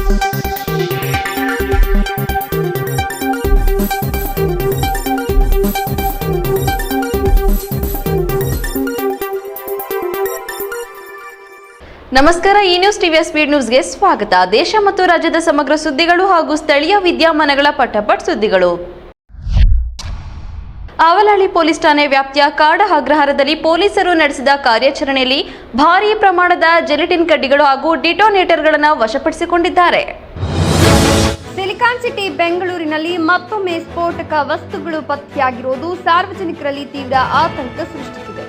ನಮಸ್ಕಾರ. ಈ ನ್ಯೂಸ್ ಟಿವಿಯ ಸ್ಪೀಡ್ ನ್ಯೂಸ್ಗೆ ಸ್ವಾಗತ. ದೇಶ ಮತ್ತು ರಾಜ್ಯದ ಸಮಗ್ರ ಸುದ್ದಿಗಳು ಹಾಗೂ ಸ್ಥಳೀಯ ವಿದ್ಯಮಾನಗಳ ಪಟಪಟ್ ಸುದ್ದಿಗಳು. ಅವಲಹಳ್ಳಿ ಪೊಲೀಸ್ ಠಾಣೆ ವ್ಯಾಪ್ತಿಯ ಕಾಡ ಅಗ್ರಹಾರದಲ್ಲಿ ಪೊಲೀಸರು ನಡೆಸಿದ ಕಾರ್ಯಾಚರಣೆಯಲ್ಲಿ ಭಾರೀ ಪ್ರಮಾಣದ ಜೆಲಿಟಿನ್ ಕಡ್ಡಿಗಳು ಹಾಗೂ ಡಿಟೋನೇಟರ್ಗಳನ್ನು ವಶಪಡಿಸಿಕೊಂಡಿದ್ದಾರೆ. ಸಿಲಿಕಾನ್ ಸಿಟಿ ಬೆಂಗಳೂರಿನಲ್ಲಿ ಮತ್ತೊಮ್ಮೆ ಸ್ಫೋಟಕ ವಸ್ತುಗಳು ಪತ್ತೆಯಾಗಿರುವುದು ಸಾರ್ವಜನಿಕರಲ್ಲಿ ತೀವ್ರ ಆತಂಕ ಸೃಷ್ಟಿಸಿದೆ.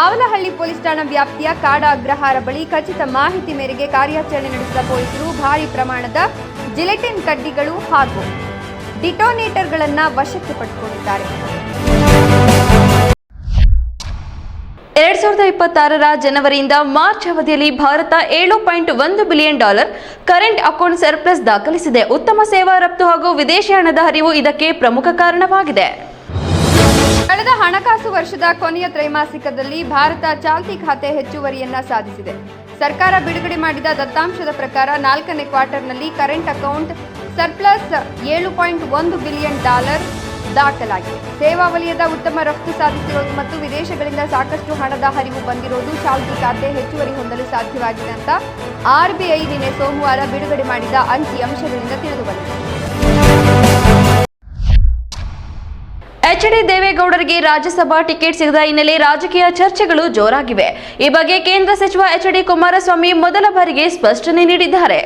ಅವಲಹಳ್ಳಿ ಪೊಲೀಸ್ ಠಾಣಾ ವ್ಯಾಪ್ತಿಯ ಕಾಡ ಅಗ್ರಹಾರ ಬಳಿ ಖಚಿತ ಮಾಹಿತಿ ಮೇರೆಗೆ ಕಾರ್ಯಾಚರಣೆ ನಡೆಸಿದ ಪೊಲೀಸರು ಭಾರೀ ಪ್ರಮಾಣದ ಜಿಲೆಟಿನ್ ಕಡ್ಡಿಗಳು ಹಾಗೂ ಡಿಟೋನೇಟರ್ಗಳನ್ನು ವಶಕ್ಕೆ ಪಡೆದುಕೊಂಡಿದ್ದಾರೆ. 2026ರ ಜನವರಿಯಿಂದ ಮಾರ್ಚ್ ಅವಧಿಯಲ್ಲಿ Bharat $7.1 billion current account surplus ದಾಖಲಿಸಿದೆ. ಉತ್ತಮ ಸೇವಾ ರಫ್ತು ಹಾಗೂ ವಿದೇಶಿ ಹಣದ ಹರಿವು ಇದಕ್ಕೆ ಪ್ರಮುಖ ಕಾರಣವಾಗಿದೆ. ಕಳೆದ ಹಣಕಾಸು ವರ್ಷದ ಕೊನೆಯ ತ್ರೈಮಾಸಿಕದಲ್ಲಿ ಭಾರತ ಚಾಲ್ತಿ ಖಾತೆ ಹೆಚ್ಚುವರಿಯನ್ನ ಸಾಧಿಸಿದೆ. ಸರ್ಕಾರ ಬಿಡುಗಡೆ ಮಾಡಿದ ದತ್ತಾಂಶದ ಪ್ರಕಾರ 4ನೇ ಕ್ವಾರ್ಟರ್ನಲ್ಲಿ ಕರೆಂಟ್ ಅಕೌಂಟ್ ಸರ್ಪ್ಲಸ್ $7.1 ಬಿಲಿಯನ್ ದಾಖಲಾಗಿದೆ. ಸೇವಾ ವಲಯದ ಉತ್ತಮ ರಫ್ತು ಸಾಧಿಸಿರುವುದು ಮತ್ತು ವಿದೇಶಗಳಿಂದ ಸಾಕಷ್ಟು ಹಣದ ಹರಿವು ಬಂದಿರುವುದು ಚಾಲ್ತಿ ಖಾತೆ ಹೆಚ್ಚುವರಿ ಹೊಂದಲು ಸಾಧ್ಯವಾಗಿದೆ ಅಂತ RBI ನಿನ್ನೆ ಸೋಮವಾರ ಬಿಡುಗಡೆ ಮಾಡಿದ ಅಂಕಿಅಂಶಗಳಿಂದ ತಿಳಿದುಬಂದಿದೆ. HD ದೇವೇಗೌಡರಿಗೆ ರಾಜ್ಯಸಭಾ ಟಿಕೆಟ್ ಸಿಗದ ಹಿನ್ನೆಲೆ ರಾಜಕೀಯ ಚರ್ಚೆಗಳು ಜೋರಾಗಿವೆ. ಈ ಬಗ್ಗೆ ಕೇಂದ್ರ ಸಚಿವ HD ಕುಮಾರಸ್ವಾಮಿ ಮೊದಲ ಬಾರಿಗೆ ಸ್ಪಷ್ಟನೆ ನೀಡಿದ್ದಾರೆ.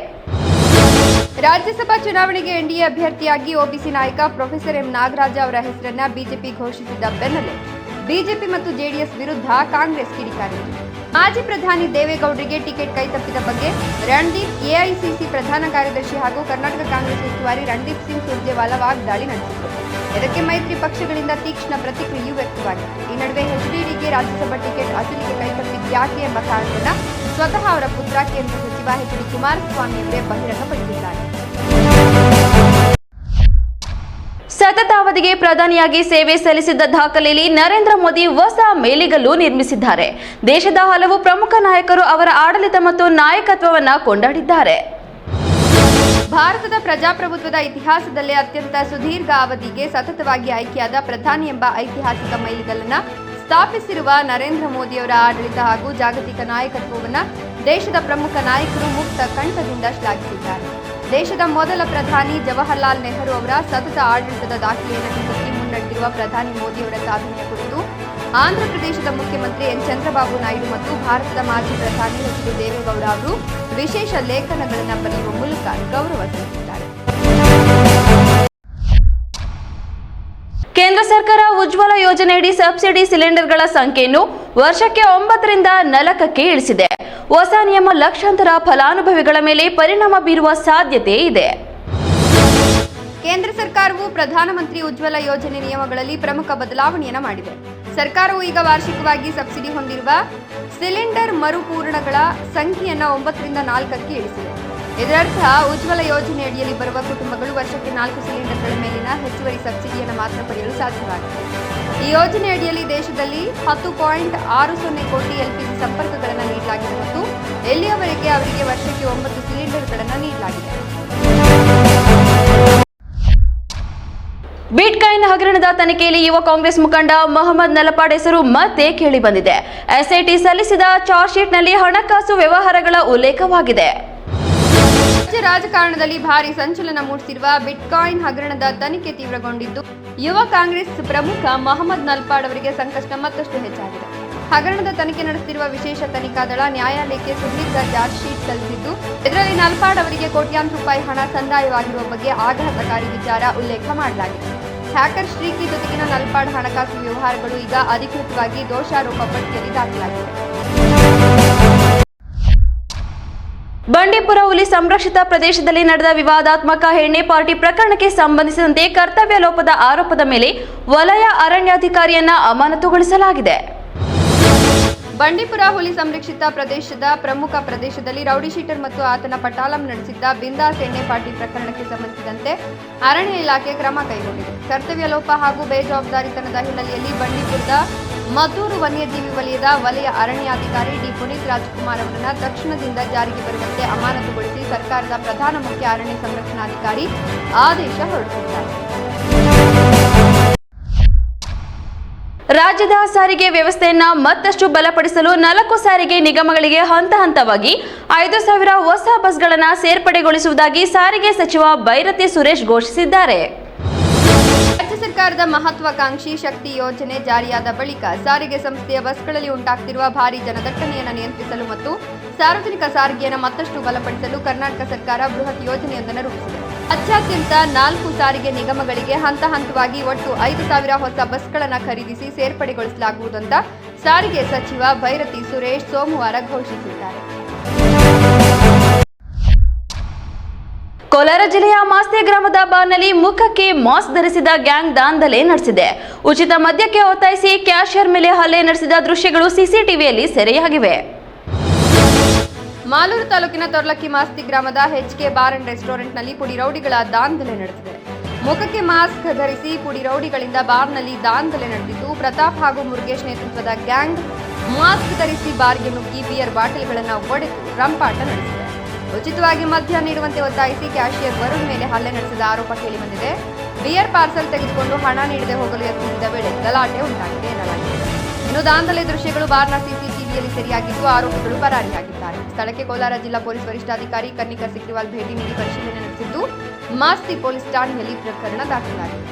ರಾಜ್ಯಸಭಾ ಚುನಾವಣೆಗೆ NDA ಅಭ್ಯರ್ಥಿಯಾಗಿ OBC ನಾಯಕ ಪ್ರೊಫೆಸರ್ ಎಂ ನಾಗರಾಜ ಅವರ ಹೆಸರನ್ನ ಬಿಜೆಪಿ ಘೋಷಿಸಿದ್ದ ಬೆನ್ನಲ್ಲೇ ಬಿಜೆಪಿ ಮತ್ತು JDS ವಿರುದ್ಧ ಕಾಂಗ್ರೆಸ್ ಕಿಡಿಕಾರಿದೆ. ಮಾಜಿ ಪ್ರಧಾನಿ ದೇವೇಗೌಡರಿಗೆ ಟಿಕೆಟ್ ಕೈತಪ್ಪಿದ ಬಗ್ಗೆ ರಣದೀಪ್ AICC ಪ್ರಧಾನ ಕಾರ್ಯದರ್ಶಿ ಹಾಗೂ ಕರ್ನಾಟಕ ಕಾಂಗ್ರೆಸ್ ಉಸ್ತುವಾರಿ ರಣದೀಪ್ ಸಿಂಗ್ ಸುರ್ಜೇವಾಲಾ ವಾಗ್ದಾಳಿ ನಡೆಸಿದರು. ಇದಕ್ಕೆ ಮೈತ್ರಿ ಪಕ್ಷಗಳಿಂದ ತೀಕ್ಷ್ಣ ಪ್ರತಿಕ್ರಿಯೆಯೂ ವ್ಯಕ್ತವಾಗಿದೆ. ಈ ನಡುವೆ HDDಗೆ ರಾಜ್ಯಸಭಾ ಟಿಕೆಟ್ ಅಸಲಿಗೆ ಕೈತಪ್ಪಿದ್ಯಾಕೆ ಎಂಬ ಕಾರಣವನ್ನು ಸ್ವತಃ ಅವರ ಪುತ್ರ ಕೇಂದ್ರ ಸಚಿವ HD ಕುಮಾರಸ್ವಾಮಿ ಅವರೇ ಬಹಿರಂಗಪಡಿಸಿದ್ದಾರೆ. ಸತತ ಅವಧಿಗೆ ಪ್ರಧಾನಿಯಾಗಿ ಸೇವೆ ಸಲ್ಲಿಸಿದ್ದ ದಾಖಲೆಯಲ್ಲಿ ನರೇಂದ್ರ ಮೋದಿ ಹೊಸ ಮೇಲಿಗಲ್ಲು ನಿರ್ಮಿಸಿದ್ದಾರೆ. ದೇಶದ ಹಲವು ಪ್ರಮುಖ ನಾಯಕರು ಅವರ ಆಡಳಿತ ಮತ್ತು ನಾಯಕತ್ವವನ್ನು ಕೊಂಡಾಡಿದ್ದಾರೆ. ಭಾರತದ ಪ್ರಜಾಪ್ರಭುತ್ವದ ಇತಿಹಾಸದಲ್ಲೇ ಅತ್ಯಂತ ಸುದೀರ್ಘ ಅವಧಿಗೆ ಸತತವಾಗಿ ಆಯ್ಕೆಯಾದ ಪ್ರಧಾನಿ ಎಂಬ ಐತಿಹಾಸಿಕ ಮೈಲಿಗಲ್ಲನ್ನು ಸ್ಥಾಪಿಸಿರುವ ನರೇಂದ್ರ ಮೋದಿಯವರ ಆಡಳಿತ ಹಾಗೂ ಜಾಗತಿಕ ನಾಯಕತ್ವವನ್ನು ದೇಶದ ಪ್ರಮುಖ ನಾಯಕರು ಮುಕ್ತ ಕಂಠದಿಂದ ಶ್ಲಾಘಿಸಿದ್ದಾರೆ. ದೇಶದ ಮೊದಲ ಪ್ರಧಾನಿ ಜವಾಹರ್ಲಾಲ್ ನೆಹರು ಅವರ ಸತತ ಆಡಳಿತದ ದಾಖಲೆಯನ್ನು ಹಿಂದಕ್ಕೆ ಮುನ್ನಡೆದಿರುವ ಪ್ರಧಾನಿ ಮೋದಿಯವರ ಸಾಧನೆಯ ಕುರಿತು ಆಂಧ್ರಪ್ರದೇಶದ ಮುಖ್ಯಮಂತ್ರಿ ಎನ್ ಚಂದ್ರಬಾಬು ನಾಯ್ಡು ಮತ್ತು ಭಾರತದ ಮಾಜಿ ಪ್ರಧಾನಿ HD ದೇವೇಗೌಡ ಅವರು ವಿಶೇಷ ಲೇಖನಗಳನ್ನು ಬರೆಯುವ ಮೂಲಕ ಗೌರವ ಸಲ್ಲಿಸಿದ್ದಾರೆ. ಕೇಂದ್ರ ಸರ್ಕಾರ ಉಜ್ವಲ ಯೋಜನೆಯಡಿ ಸಬ್ಸಿಡಿ ಸಿಲಿಂಡರ್ಗಳ ಸಂಖ್ಯೆಯನ್ನು ವರ್ಷಕ್ಕೆ 9ರಿಂದ 4ಕ್ಕೆ ಇಳಿಸಿದೆ. ಹೊಸ ನಿಯಮ ಲಕ್ಷಾಂತರ ಫಲಾನುಭವಿಗಳ ಮೇಲೆ ಪರಿಣಾಮ ಬೀರುವ ಸಾಧ್ಯತೆ ಇದೆ. ಕೇಂದ್ರ ಸರ್ಕಾರವು ಪ್ರಧಾನಮಂತ್ರಿ ಉಜ್ವಲ ಯೋಜನೆ ನಿಯಮಗಳಲ್ಲಿ ಪ್ರಮುಖ ಬದಲಾವಣೆಯನ್ನು ಮಾಡಿದೆ. ಸರ್ಕಾರವು ಈಗ ವಾರ್ಷಿಕವಾಗಿ ಸಬ್ಸಿಡಿ ಹೊಂದಿರುವ ಸಿಲಿಂಡರ್ ಮರುಪೂರಣಗಳ ಸಂಖ್ಯೆಯನ್ನು 9ರಿಂದ 4ಕ್ಕೆ ಇಳಿಸಿದೆ. ಇದರರ್ಥ ಉಜ್ವಲ ಯೋಜನೆ ಅಡಿಯಲ್ಲಿ ಬರುವ ಕುಟುಂಬಗಳು ವರ್ಷಕ್ಕೆ 4 ಸಿಲಿಂಡರ್ಗಳ ಮೇಲಿನ ಹೆಚ್ಚುವರಿ ಸಬ್ಸಿಡಿಯನ್ನು ಮಾತ್ರ ಪಡೆಯಲು ಸಾಧ್ಯವಾಗಿದೆ. ಈ ಯೋಜನೆ ಅಡಿಯಲ್ಲಿ ದೇಶದಲ್ಲಿ 10.60 ಕೋಟಿ LPG ಸಂಪರ್ಕಗಳನ್ನು ನೀಡಲಾಗಿದೆ ಮತ್ತು ಎಲ್ಲಿಯವರೆಗೆ ಅವರಿಗೆ ವರ್ಷಕ್ಕೆ 9 ಸಿಲಿಂಡರ್ಗಳನ್ನು ನೀಡಲಾಗಿದೆ. ಬಿಟ್ಕಾಯಿನ್ ಹಗರಣದ ತನಿಖೆಯಲ್ಲಿ ಯುವ ಕಾಂಗ್ರೆಸ್ ಮುಖಂಡ ಮೊಹಮ್ಮದ್ ನಲಪಾಡ್ ಹೆಸರು ಮತ್ತೆ ಕೇಳಿ ಬಂದಿದೆ. SIT ಸಲ್ಲಿಸಿದ ಚಾರ್ಜ್ ಶೀಟ್ನಲ್ಲಿ ಹಣಕಾಸು ವ್ಯವಹಾರಗಳ ಉಲ್ಲೇಖವಾಗಿದೆ. ರಾಜ್ಯ ರಾಜಕಾರಣದಲ್ಲಿ ಭಾರಿ ಸಂಚಲನ ಮೂಡಿಸಿರುವ ಬಿಟ್ಕಾಯಿನ್ ಹಗರಣದ ತನಿಖೆ ತೀವ್ರಗೊಂಡಿದ್ದು ಯುವ ಕಾಂಗ್ರೆಸ್ ಪ್ರಮುಖ ಮೊಹಮ್ಮದ್ ನಲ್ಪಾಡ್ ಅವರಿಗೆ ಸಂಕಷ್ಟ ಮತ್ತಷ್ಟು ಹೆಚ್ಚಾಗಿದೆ. ಹಗರಣದ ತನಿಖೆ ನಡೆಸುತ್ತಿರುವ ವಿಶೇಷ ತನಿಖಾ ದಳ ನ್ಯಾಯಾಲಯಕ್ಕೆ ಸುದೀರ್ಘ ಚಾರ್ಜ್ ಶೀಟ್ ಸಲ್ಲಿಸಿದ್ದು ಇದರಲ್ಲಿ ನಲ್ಪಾಡ್ ಅವರಿಗೆ ಕೋಟ್ಯಾಂತರ ರೂಪಾಯಿ ಹಣ ಸಂದಾಯವಾಗಿರುವ ಬಗ್ಗೆ ಆಘಾತಕಾರಿ ವಿಚಾರ ಉಲ್ಲೇಖ ಮಾಡಲಾಗಿದೆ. ಹ್ಯಾಕರ್ ಶ್ರೀಕಿ ಜೊತೆಗಿನ ನಲ್ಪಾಡ್ ಹಣಕಾಸು ವ್ಯವಹಾರಗಳು ಈಗ ಅಧಿಕೃತವಾಗಿ ದೋಷಾರೋಪ ಪಟ್ಟಿಯಲ್ಲಿ ದಾಖಲಾಗಿದೆ. ಬಂಡೀಪುರ ಹುಲಿ ಸಂರಕ್ಷಿತ ಪ್ರದೇಶದಲ್ಲಿ ನಡೆದ ವಿವಾದಾತ್ಮಕ ಎಣ್ಣೆ ಪಾರ್ಟಿ ಪ್ರಕರಣಕ್ಕೆ ಸಂಬಂಧಿಸಿದಂತೆ ಕರ್ತವ್ಯ ಲೋಪದ ಆರೋಪದ ಮೇಲೆ ವಲಯ ಅರಣ್ಯಾಧಿಕಾರಿಯನ್ನ ಅಮಾನತುಗೊಳಿಸಲಾಗಿದೆ. ಬಂಡೀಪುರ ಹುಲಿ ಸಂರಕ್ಷಿತ ಪ್ರದೇಶದ ಪ್ರಮುಖ ಪ್ರದೇಶದಲ್ಲಿ ರೌಡಿ ಶೀಟರ್ ಮತ್ತು ಆತನ ಪಟಾಲಂ ನಡೆಸಿದ್ದ ಬಿಂದಾಸ್ ಎಣ್ಣೆ ಪಾರ್ಟಿ ಪ್ರಕರಣಕ್ಕೆ ಸಂಬಂಧಿಸಿದಂತೆ ಅರಣ್ಯ ಇಲಾಖೆ ಕ್ರಮ ಕೈಗೊಂಡಿದೆ. ಕರ್ತವ್ಯ ಲೋಪ ಹಾಗೂ ಬೇಜವಾಬ್ದಾರಿತನದ ಹಿನ್ನೆಲೆಯಲ್ಲಿ ಬಂಡೀಪುರದ ಮದ್ದೂರು ವನ್ಯಜೀವಿ ವಲಯದ ವಲಯ ಅರಣ್ಯಾಧಿಕಾರಿ ಡಿ ಪುನೀತ್ ರಾಜ್ಕುಮಾರ್ ಅವರನ್ನು ತಕ್ಷಣದಿಂದ ಜಾರಿಗೆ ಬರುವಂತೆ ಅಮಾನತುಗೊಳಿಸಿ ಸರ್ಕಾರದ ಪ್ರಧಾನ ಮುಖ್ಯ ಅರಣ್ಯ ಸಂರಕ್ಷಣಾಧಿಕಾರಿ ಆದೇಶ ಹೊರಡಿಸಿದ್ದಾರೆ. ರಾಜ್ಯದ ಸಾರಿಗೆ ವ್ಯವಸ್ಥೆಯನ್ನ ಮತ್ತಷ್ಟು ಬಲಪಡಿಸಲು 4 ಸಾರಿಗೆ ನಿಗಮಗಳಿಗೆ ಹಂತ ಹಂತವಾಗಿ 5,000 ಹೊಸ ಬಸ್ಗಳನ್ನು ಸೇರ್ಪಡೆಗೊಳಿಸುವುದಾಗಿ ಸಾರಿಗೆ ಸಚಿವ ಬೈರತಿ ಸುರೇಶ್ ಘೋಷಿಸಿದ್ದಾರೆ. ರಾಜ್ಯ ಸರ್ಕಾರದ ಮಹತ್ವಾಕಾಂಕ್ಷಿ ಶಕ್ತಿ ಯೋಜನೆ ಜಾರಿಯಾದ ಬಳಿಕ ಸಾರಿಗೆ ಸಂಸ್ಥೆಯ ಬಸ್ಗಳಲ್ಲಿ ಉಂಟಾಗ್ತಿರುವ ಭಾರೀ ಜನದಟ್ಟಣೆಯನ್ನು ನಿಯಂತ್ರಿಸಲು ಮತ್ತು ಸಾರ್ವಜನಿಕ ಸಾರಿಗೆಯನ್ನು ಮತ್ತಷ್ಟು ಬಲಪಡಿಸಲು ಕರ್ನಾಟಕ ಸರ್ಕಾರ ಬೃಹತ್ ಯೋಜನೆಯೊಂದನ್ನು ರೂಪಿಸಿದೆ. ರಾಜ್ಯಾದ್ಯಂತ 4 ಸಾರಿಗೆ ನಿಗಮಗಳಿಗೆ ಹಂತ ಹಂತವಾಗಿ ಒಟ್ಟು 5,000 ಹೊಸ ಬಸ್ಗಳನ್ನು ಖರೀದಿಸಿ ಸೇರ್ಪಡೆಗೊಳಿಸಲಾಗುವುದು ಅಂತ ಸಾರಿಗೆ ಸಚಿವ ಬೈರತಿ ಸುರೇಶ್ ಸೋಮವಾರ ಘೋಷಿಸಿದ್ದಾರೆ. ಕೋಲಾರ ಜಿಲ್ಲೆಯ ಮಾಸ್ತಿ ಗ್ರಾಮದ ಬಾರ್ನಲ್ಲಿ ಮುಖಕ್ಕೆ ಮಾಸ್ಕ್ ಧರಿಸಿದ ಗ್ಯಾಂಗ್ ದಾಂಧಲೆ ನಡೆಸಿದೆ. ಉಚಿತ ಮದ್ಯಕ್ಕೆ ಒತ್ತಾಯಿಸಿ ಕ್ಯಾಶಿಯರ್ ಮೇಲೆ ಹಲ್ಲೆ ನಡೆಸಿದ ದೃಶ್ಯಗಳು ಸಿಸಿಟಿವಿಯಲ್ಲಿ ಸೆರೆಯಾಗಿವೆ. ಮಾಲೂರು ತಾಲೂಕಿನ ತೊರ್ಲಕ್ಕಿ ಮಾಸ್ತಿ ಗ್ರಾಮದ HK ಬಾರ್ ಅಂಡ್ ರೆಸ್ಟೋರೆಂಟ್ನಲ್ಲಿ ಪುಡಿ ರೌಡಿಗಳ ದಾಂಧಲೆ ನಡೆದಿದೆ. ಮುಖಕ್ಕೆ ಮಾಸ್ಕ್ ಧರಿಸಿ ಪುಡಿ ರೌಡಿಗಳಿಂದ ಬಾರ್ನಲ್ಲಿ ದಾಂಧಲೆ ನಡೆದಿದ್ದು, ಪ್ರತಾಪ್ ಹಾಗೂ ಮುರುಗೇಶ್ ನೇತೃತ್ವದ ಗ್ಯಾಂಗ್ ಮಾಸ್ಕ್ ಧರಿಸಿ ಬಾರ್ಗೆ ನುಗ್ಗಿ ಬಿಯರ್ ಬಾಟಲ್ಗಳನ್ನು ಒಡೆದು ರಂಪಾಟ ನಡೆಸಿದೆ. ಉಚಿತವಾಗಿ ಮದ್ಯ ನೀಡುವಂತೆ ಒತ್ತಾಯಿಸಿ ಕ್ಯಾಶಿಯರ್ ವರುಣ್ ಮೇಲೆ ಹಲ್ಲೆ ನಡೆಸಿದ ಆರೋಪ ಕೇಳಿಬಂದಿದೆ. ಬಿಯರ್ ಪಾರ್ಸಲ್ ತೆಗೆದುಕೊಂಡು ಹಣ ನೀಡದೆ ಹೋಗಲು ಯತ್ನಿಸಿದ ವೇಳೆ ಗಲಾಟೆ ಉಂಟಾಗಿದೆ ಎನ್ನಲಾಗಿದೆ. ಇನ್ನು ದಾಂಧಲೆ ದೃಶ್ಯಗಳು ಬಾರ್ನ ಸಿಸಿಟಿವಿಯಲ್ಲಿ ಸೆರೆಯಾಗಿದ್ದು, ಆರೋಪಿಗಳು ಪರಾರಿಯಾಗಿದ್ದಾರೆ. ಸ್ಥಳಕ್ಕೆ ಕೋಲಾರ ಜಿಲ್ಲಾ ಪೊಲೀಸ್ ವರಿಷ್ಠಾಧಿಕಾರಿ ಕನ್ನಿಕಾ ಸಿಕ್ರಿವಾಲ್ ಭೇಟಿ ನೀಡಿ ಪರಿಶೀಲನೆ ನಡೆಸಿದ್ದು, ಮಾಸ್ತಿ ಪೊಲೀಸ್ ಠಾಣೆಯಲ್ಲಿ ಪ್ರಕರಣ ದಾಖಲಾಗಿದೆ.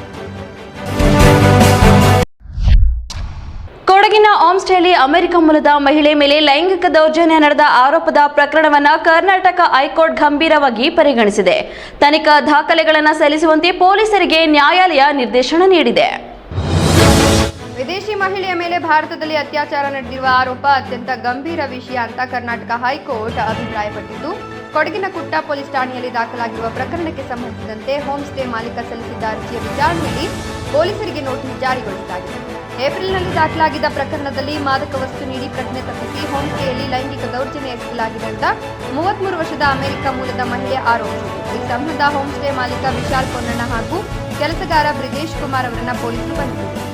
ಕೊಡಗಿನ ಹೋಮ್ಸ್ಟೇಲಿ ಅಮೆರಿಕ ಮೂಲದ ಮಹಿಳೆ ಮೇಲೆ ಲೈಂಗಿಕ ದೌರ್ಜನ್ಯ ನಡೆದ ಆರೋಪದ ಪ್ರಕರಣವನ್ನು ಕರ್ನಾಟಕ ಹೈಕೋರ್ಟ್ ಗಂಭೀರವಾಗಿ ಪರಿಗಣಿಸಿದೆ. ತನಿಖಾ ದಾಖಲೆಗಳನ್ನು ಸಲ್ಲಿಸುವಂತೆ ಪೊಲೀಸರಿಗೆ ನ್ಯಾಯಾಲಯ ನಿರ್ದೇಶನ ನೀಡಿದೆ. ವಿದೇಶಿ ಮಹಿಳೆಯ ಮೇಲೆ ಭಾರತದಲ್ಲಿ ಅತ್ಯಾಚಾರ ನಡೆದಿರುವ ಆರೋಪ ಅತ್ಯಂತ ಗಂಭೀರ ವಿಷಯ ಅಂತ ಕರ್ನಾಟಕ ಹೈಕೋರ್ಟ್ ಅಭಿಪ್ರಾಯಪಟ್ಟಿದ್ದು, ಕೊಡಗಿನ ಕುಟ್ಟ ಪೊಲೀಸ್ ಠಾಣೆಯಲ್ಲಿ ದಾಖಲಾಗಿರುವ ಪ್ರಕರಣಕ್ಕೆ ಸಂಬಂಧಿಸಿದಂತೆ ಹೋಮ್ ಸ್ಟೇ ಮಾಲೀಕ ಸಲ್ಲಿಸಿದ್ದ ಅರ್ಜಿಯ ವಿಚಾರಣೆಯಲ್ಲಿ ಪೊಲೀಸರಿಗೆ ನೋಟಿಸ್ ಜಾರಿಗೊಳಿಸಲಾಗಿದೆ. ಏಪ್ರಿಲ್ನಲ್ಲಿ ದಾಖಲಾಗಿದ್ದ ಪ್ರಕರಣದಲ್ಲಿ ಮಾದಕ ವಸ್ತು ನೀಡಿ ಪ್ರಜ್ಞೆ ತಪ್ಪಿಸಿ ಹೋಮ್ ಸ್ಟೇಯಲ್ಲಿ ಲೈಂಗಿಕ ದೌರ್ಜನ್ಯ ಎಸಗಲಾಗಿದೆ ಅಂತ 33 ವರ್ಷದ ಅಮೆರಿಕ ಮೂಲದ ಮಹಿಳೆ ಆರೋಪಿಸಿದೆ. ಈ ಸಂಬಂಧ ಹೋಮ್ ಸ್ಟೇ ಮಾಲೀಕ ವಿಶಾಲ್ ಪೊನ್ನಣ್ಣ ಹಾಗೂ ಕೆಲಸಗಾರ ಬ್ರಿಜೇಶ್ ಕುಮಾರ್ ಅವರನ್ನ ಪೊಲೀಸರು ಬಂಧಿಸಿದ್ದಾರೆ.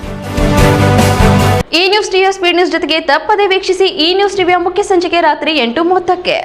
ಈ ನ್ಯೂಸ್ ಟಿವಿ ಸ್ಪೀಡ್ ನ್ಯೂಸ್ ಜೊತೆಗೆ ತಪ್ಪದೇ ವೀಕ್ಷಿಸಿ. ಈ ನ್ಯೂಸ್ ಟಿವಿಯ ಮುಖ್ಯ ಸಂಚಿಕೆ ರಾತ್ರಿ 8:30ಕ್ಕೆ.